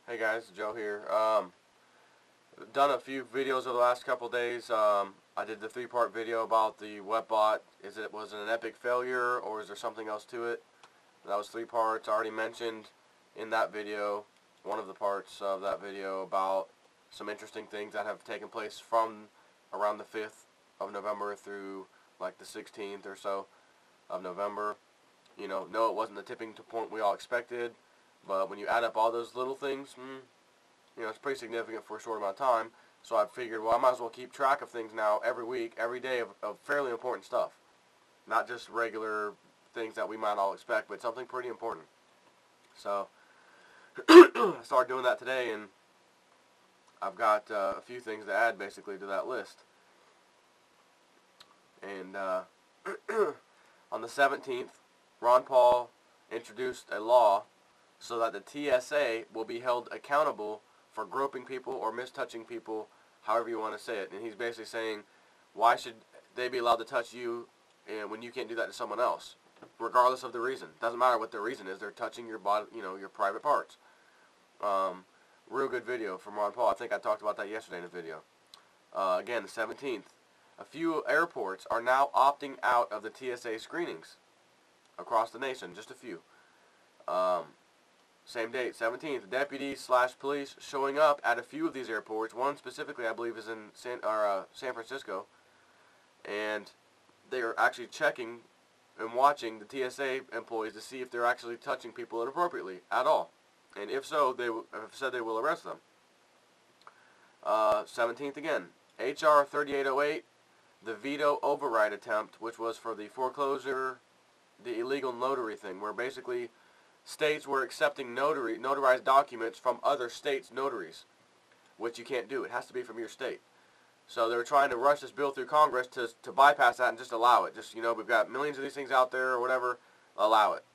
Hey guys, Joe here. Done a few videos over the last couple days. I did the three-part video about the webbot. Was it an epic failure, or is there something else to it? That was 3 parts. I already mentioned in that video, one of the parts of that video, about some interesting things that have taken place from around the 5th of November through like the 16th or so of November. No, it wasn't the tipping point we all expected. But when you add up all those little things, it's pretty significant for a short amount of time. So I figured, well, I might as well keep track of things now every week, every day of fairly important stuff. Not just regular things that we might all expect, but something pretty important. So I started doing that today, and I've got a few things to add basically to that list. And on the 17th, Ron Paul introduced a law so that the TSA will be held accountable for groping people or mistouching people, however you want to say it. And he's basically saying, why should they be allowed to touch you when you can't do that to someone else, regardless of the reason? Doesn't matter what the reason is. They're touching your body, your private parts. Real good video from Ron Paul. I think I talked about that yesterday in a video. Again, the 17th. A few airports are now opting out of the TSA screenings across the nation. Just a few. Same date, 17th, deputies/police showing up at a few of these airports. One specifically, I believe, is in San Francisco. And they are actually checking and watching the TSA employees to see if they're actually touching people inappropriately at all. And if so, they have said they will arrest them. 17th again, HR 3808, the veto override attempt, which was for the foreclosure, the illegal notary thing, where basically states were accepting notarized documents from other states' notaries, which you can't do. It has to be from your state. So they were trying to rush this bill through Congress to bypass that and just allow it. Just, we've got millions of these things out there or whatever, allow it.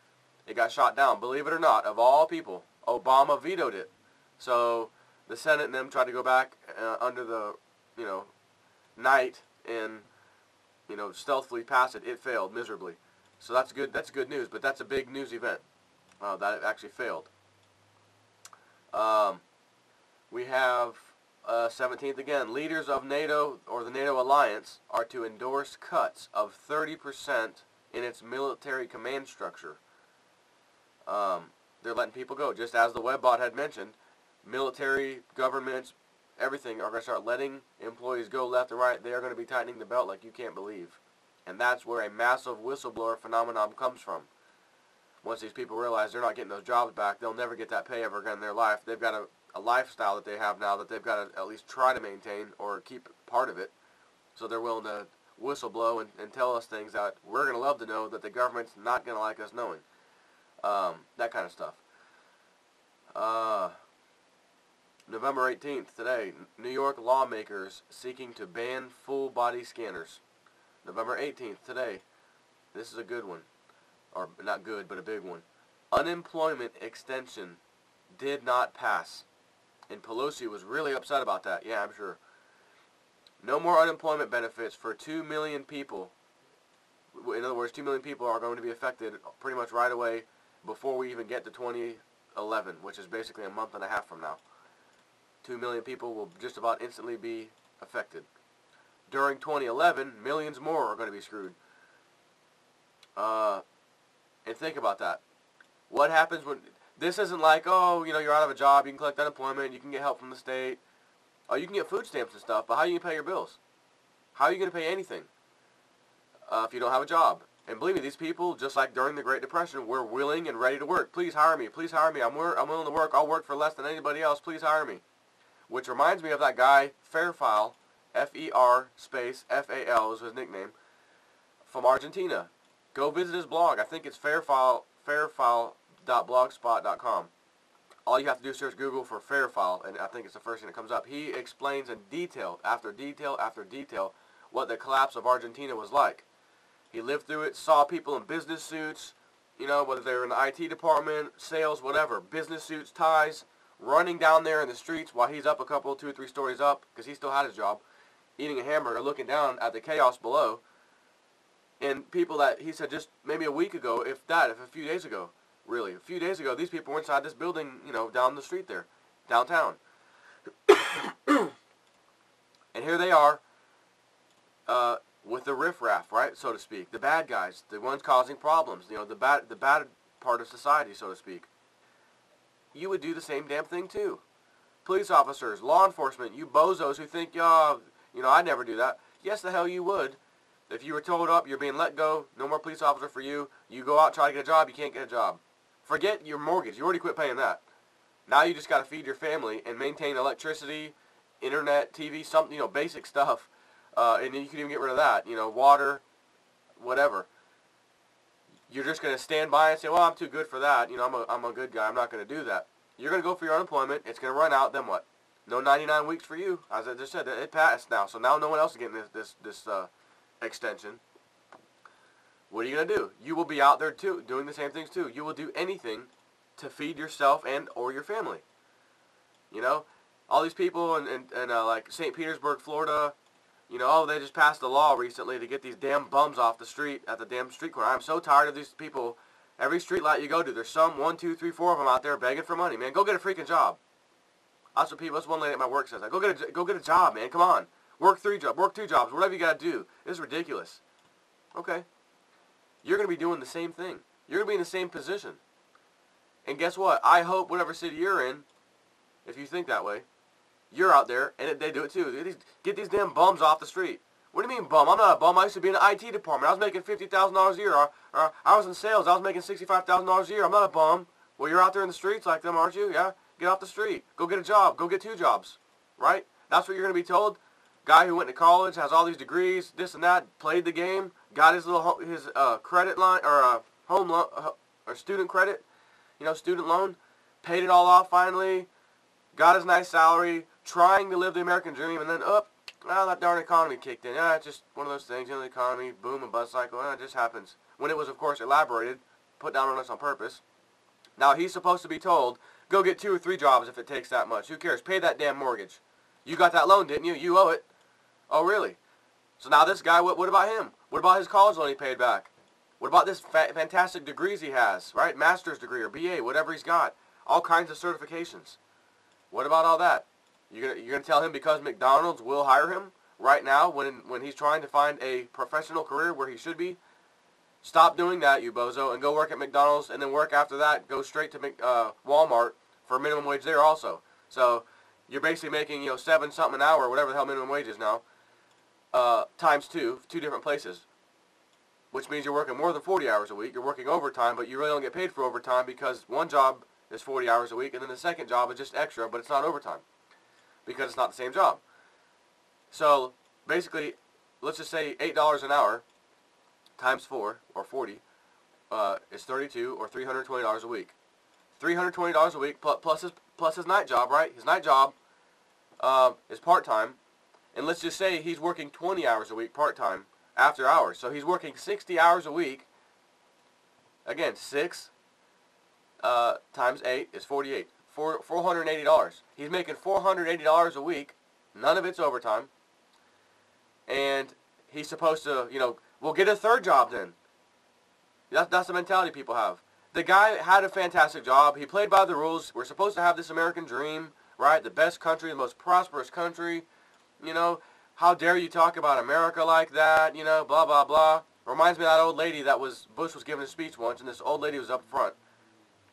It got shot down. Believe it or not, of all people, Obama vetoed it. So the Senate and them tried to go back under the, night and, stealthily pass it. It failed miserably. So that's good. That's good news, but that's a big news event. That it actually failed. We have 17th again. Leaders of NATO or the NATO alliance are to endorse cuts of 30% in its military command structure. They're letting people go, just as the webbot had mentioned. Military, governments, everything are going to start letting employees go left and right. They are going to be tightening the belt like you can't believe, and that's where a massive whistleblower phenomenon comes from. Once these people realize they're not getting those jobs back, they'll never get that pay ever again in their life. They've got a lifestyle that they have now that they've got to at least try to maintain or keep part of it. So they're willing to whistleblow and tell us things that we're going to love to know that the government's not going to like us knowing. That kind of stuff. November 18th, today, New York lawmakers seeking to ban full-body scanners. November 18th, today. This is a good one. Or not good, but a big one. Unemployment extension did not pass. And Pelosi was really upset about that. Yeah, I'm sure. No more unemployment benefits for 2 million people. In other words, 2 million people are going to be affected pretty much right away before we even get to 2011, which is basically a month and a half from now. 2 million people will just about instantly be affected. During 2011, millions more are going to be screwed. And think about that. What happens when... This isn't like, you're out of a job, you can collect unemployment, you can get help from the state. Oh, you can get food stamps and stuff, but how are you going to pay your bills? How are you going to pay anything if you don't have a job? And believe me, these people, just like during the Great Depression, were willing and ready to work. Please hire me. Please hire me. I'm willing to work. I'll work for less than anybody else. Please hire me. Which reminds me of that guy, Fairfile, F-E-R space F-A-L is his nickname, from Argentina. Go visit his blog. I think it's fairfile.blogspot.com. All you have to do is search Google for Fairfile, and I think it's the first thing that comes up. He explains in detail, after detail, after detail, what the collapse of Argentina was like. He lived through it, saw people in business suits, whether they were in the IT department, sales, whatever, business suits, ties, running down there in the streets while he's up 2 or 3 stories up, because he still had his job, eating a hamburger, looking down at the chaos below. And people that he said just maybe a week ago, if a few days ago, really, a few days ago, these people were inside this building, down the street there. downtown. And here they are, with the riffraff, right, so to speak, the bad guys, the ones causing problems, you know, the bad part of society, so to speak. You would do the same damn thing too. Police officers, law enforcement, you bozos who think, oh, you know, I'd never do that. Yes, the hell you would. If you were told up, you're being let go, no more police officer for you, you go out, try to get a job, you can't get a job. Forget your mortgage. You already quit paying that. Now you just got to feed your family and maintain electricity, internet, TV, something, you know, basic stuff. And you can even get rid of that, you know, water, whatever. You're just going to stand by and say, well, I'm too good for that. You know, I'm a good guy. I'm not going to do that. You're going to go for your unemployment. It's going to run out. Then what? No 99 weeks for you. As I just said, it passed now. So now no one else is getting this extension. What are you going to do? You will be out there too, doing the same things too. You will do anything to feed yourself and or your family. You know, all these people in like St. Petersburg, Florida, you know, oh, they just passed a law recently to get these damn bums off the street at the damn street corner. I'm so tired of these people. Every street light you go to, there's some 1, 2, 3, 4 of them out there begging for money. Man, go get a freaking job. That's one lady at my work says. Like, go get a job, man. Come on, work 3 jobs, work 2 jobs, whatever you got to do. This is ridiculous. Okay, you're gonna be doing the same thing. You're gonna be in the same position. And guess what? I hope whatever city you're in, if you think that way, you're out there, and they do it too. Get these damn bums off the street. What do you mean bum? I'm not a bum. I used to be in the IT department. I was making $50,000 a year. Or I was in sales. I was making $65,000 a year. I'm not a bum. Well, you're out there in the streets like them, aren't you? Yeah? Get off the street. Go get a job. Go get 2 jobs. Right? That's what you're going to be told. Guy who went to college, has all these degrees, this and that, played the game, got his credit line, or home loan, or student credit, you know, student loan, paid it all off finally, got his nice salary, trying to live the American dream, and then, that darn economy kicked in. Yeah, it's just one of those things, you know, the economy, boom and bust cycle, it just happens. When it was, of course, elaborated, put down on us on purpose. Now, he's supposed to be told, go get 2 or 3 jobs if it takes that much. Who cares? Pay that damn mortgage. You got that loan, didn't you? You owe it. Oh, really? So now this guy, what about him? What about his college loan he paid back? What about this fantastic degrees he has, right? Master's degree or BA, whatever he's got. All kinds of certifications. What about all that? You're gonna tell him because McDonald's will hire him right now when he's trying to find a professional career where he should be? Stop doing that, you bozo, and go work at McDonald's, and then work after that, go straight to Walmart for minimum wage there also. So you're basically making, you know, 7 something an hour, whatever the hell minimum wage is now, times 2 different places. Which means you're working more than 40 hours a week. You're working overtime, but you really don't get paid for overtime because one job is 40 hours a week, and then the second job is just extra, but it's not overtime because it's not the same job. So basically, let's just say $8 an hour times 4, or 40, is 32, or $320 a week. $320 a week plus his night job, right? His night job is part-time, and let's just say he's working 20 hours a week part-time after hours. So he's working 60 hours a week. Again, 6 times 8 is 48. $480. He's making $480 a week. None of it's overtime. And he's supposed to, you know, well, get a 3rd job then. That's the mentality people have. The guy had a fantastic job. He played by the rules. We're supposed to have this American dream, right? The best country, the most prosperous country. You know, how dare you talk about America like that? You know, blah, blah, blah. Reminds me of that old lady that Bush was giving a speech once, and this old lady was up front.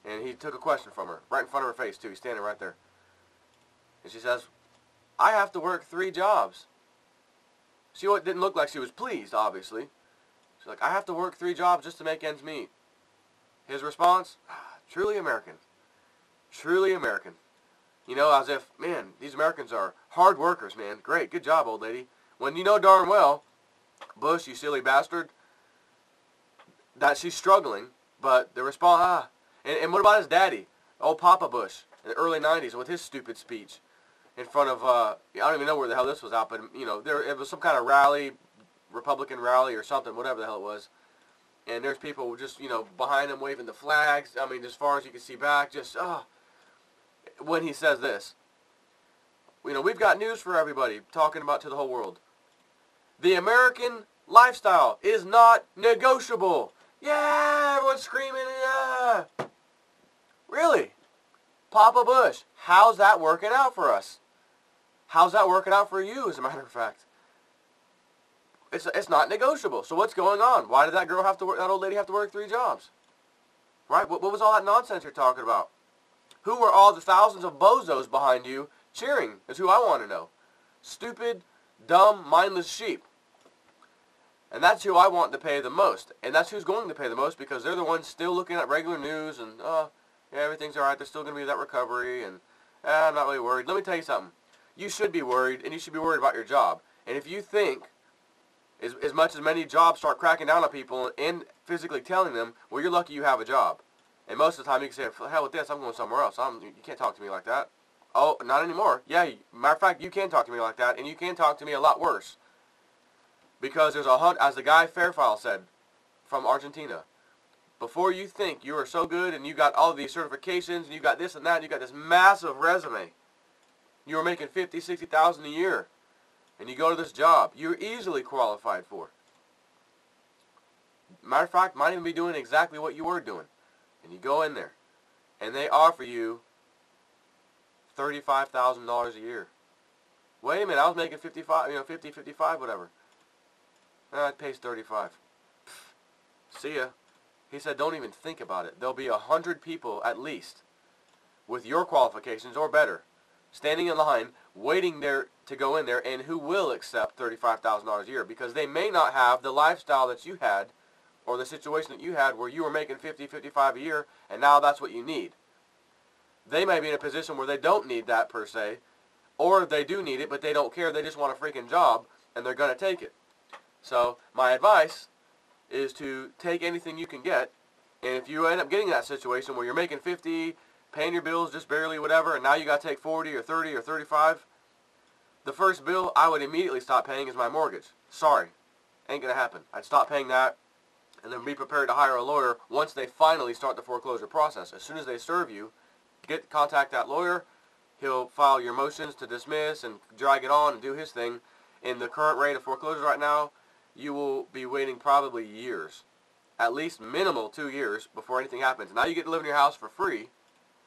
And he took a question from her, right in front of her face, too. He's standing right there. And she says, I have to work 3 jobs. See, it didn't look like she was pleased, obviously. She's like, I have to work 3 jobs just to make ends meet. His response, truly American. Truly American. You know, as if, man, these Americans are hard workers, man. Great, good job, old lady. When you know darn well, Bush, you silly bastard, that she's struggling, but the response, And what about his daddy, old Papa Bush, in the early 90s with his stupid speech in front of, I don't even know where the hell this was out, but, you know, it was some kind of rally, Republican rally or something, whatever the hell it was. And there's people just, you know, behind him waving the flags. I mean, as far as you can see back, just, when he says this. You know, we've got news for everybody, talking about to the whole world. The American lifestyle is not negotiable. Yeah, everyone's screaming, yeah. Really? Papa Bush, how's that working out for us? How's that working out for you, as a matter of fact? It's not negotiable. So what's going on? Why did that girl have to work, that old lady have to work 3 jobs? Right? What was all that nonsense you're talking about? Who were all the thousands of bozos behind you cheering is who I want to know. Stupid, dumb, mindless sheep. And that's who I want to pay the most. And that's who's going to pay the most, because they're the ones still looking at regular news and, yeah, everything's alright, there's still going to be that recovery, and I'm not really worried. Let me tell you something. You should be worried, and you should be worried about your job. And if you think, as much as many jobs start cracking down on people and physically telling them, well, you're lucky you have a job. And most of the time you can say, hell with this, I'm going somewhere else. You can't talk to me like that. Oh, not anymore. Yeah, matter of fact, you can talk to me like that, and you can talk to me a lot worse. Because there's as the guy Fairfile said from Argentina, before you think you are so good and you got all these certifications and you got this and that, and you got this massive resume, you are making $50,000, $60,000 a year, and you go to this job you're easily qualified for. Matter of fact, might even be doing exactly what you were doing. And you go in there, and they offer you $35,000 a year. Wait a minute, I was making 55, 50, 55, whatever. It pays 35. Pfft, see ya. He said, don't even think about it. There'll be 100 people at least with your qualifications or better, standing in line, waiting there to go in there, and who will accept $35,000 a year, because they may not have the lifestyle that you had, or the situation that you had where you were making 50, 55 a year, and now that's what you need. They may be in a position where they don't need that per se, or they do need it, but they don't care. They just want a freaking job, and they're going to take it. So my advice is to take anything you can get, and if you end up getting that situation where you're making 50, paying your bills just barely, whatever, and now you got to take 40 or 30 or 35, the first bill I would immediately stop paying is my mortgage. Sorry, ain't going to happen. I'd stop paying that, and then be prepared to hire a lawyer once they finally start the foreclosure process. As soon as they serve you, contact that lawyer. He'll file your motions to dismiss and drag it on and do his thing. In the current rate of foreclosure right now, you will be waiting probably years, at least minimal 2 years before anything happens. Now you get to live in your house for free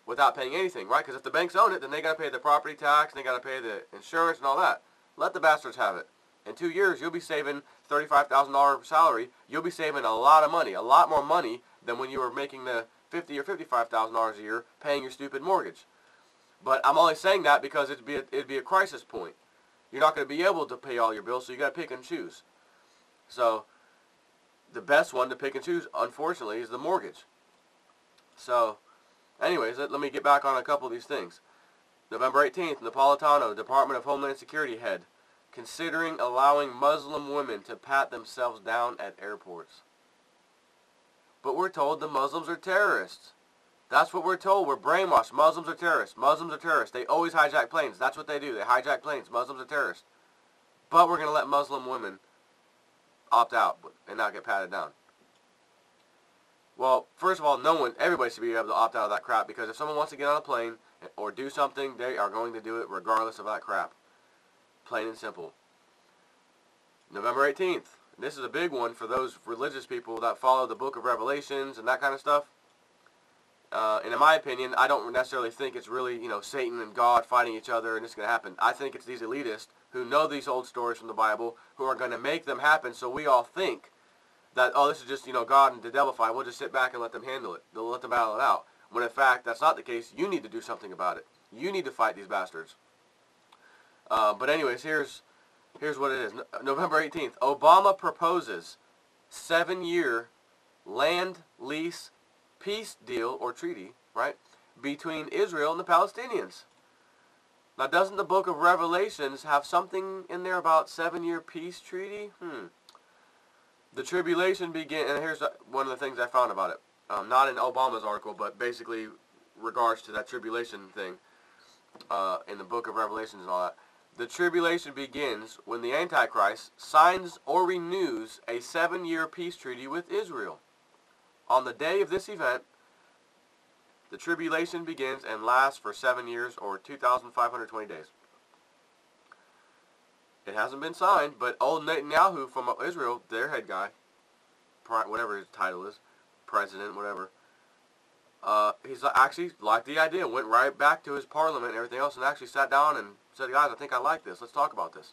without paying anything, right? Because if the banks own it, then they got to pay the property tax, and they got to pay the insurance and all that. Let the bastards have it. In 2 years, you'll be saving $35,000 salary. You'll be saving a lot of money, a lot more money than when you were making the $50,000 or $55,000 a year paying your stupid mortgage. But I'm only saying that because it'd be a crisis point. You're not going to be able to pay all your bills, so you got to pick and choose. So the best one to pick and choose, unfortunately, is the mortgage. So, anyways, let me get back on a couple of these things. November 18th, Napolitano, Department of Homeland Security head, considering allowing Muslim women to pat themselves down at airports. But we're told the Muslims are terrorists. That's what we're told. We're brainwashed. Muslims are terrorists. Muslims are terrorists. They always hijack planes. That's what they do. They hijack planes. Muslims are terrorists. But we're going to let Muslim women opt out and not get patted down. Well, first of all, everybody should be able to opt out of that crap, because if someone wants to get on a plane or do something, they are going to do it regardless of that crap. Plain and simple. November 18th. This is a big one for those religious people that follow the book of Revelations and that kind of stuff. And in my opinion, I don't necessarily think it's really, Satan and God fighting each other and it's going to happen. I think it's these elitists who know these old stories from the Bible who are going to make them happen, so we all think that, oh, this is just, God and the devil fight. We'll just sit back and let them handle it. They'll let them battle it out. When in fact, that's not the case. You need to do something about it. You need to fight these bastards. But anyways, here's what it is. November 18th, Obama proposes 7-year land lease peace deal or treaty, right, between Israel and the Palestinians. Now, doesn't the book of Revelations have something in there about 7-year peace treaty? The tribulation begins, and here's one of the things I found about it. Not in Obama's article, but basically regards to that tribulation thing in the book of Revelations and all that. The tribulation begins when the Antichrist signs or renews a 7-year peace treaty with Israel. On the day of this event, the tribulation begins and lasts for 7 years or 2,520 days. It hasn't been signed, but old Netanyahu from Israel, their head guy, whatever his title is, president, whatever, he's actually liked the idea, went right back to his parliament and everything else, and actually sat down and said, guys, I think I like this. Let's talk about this.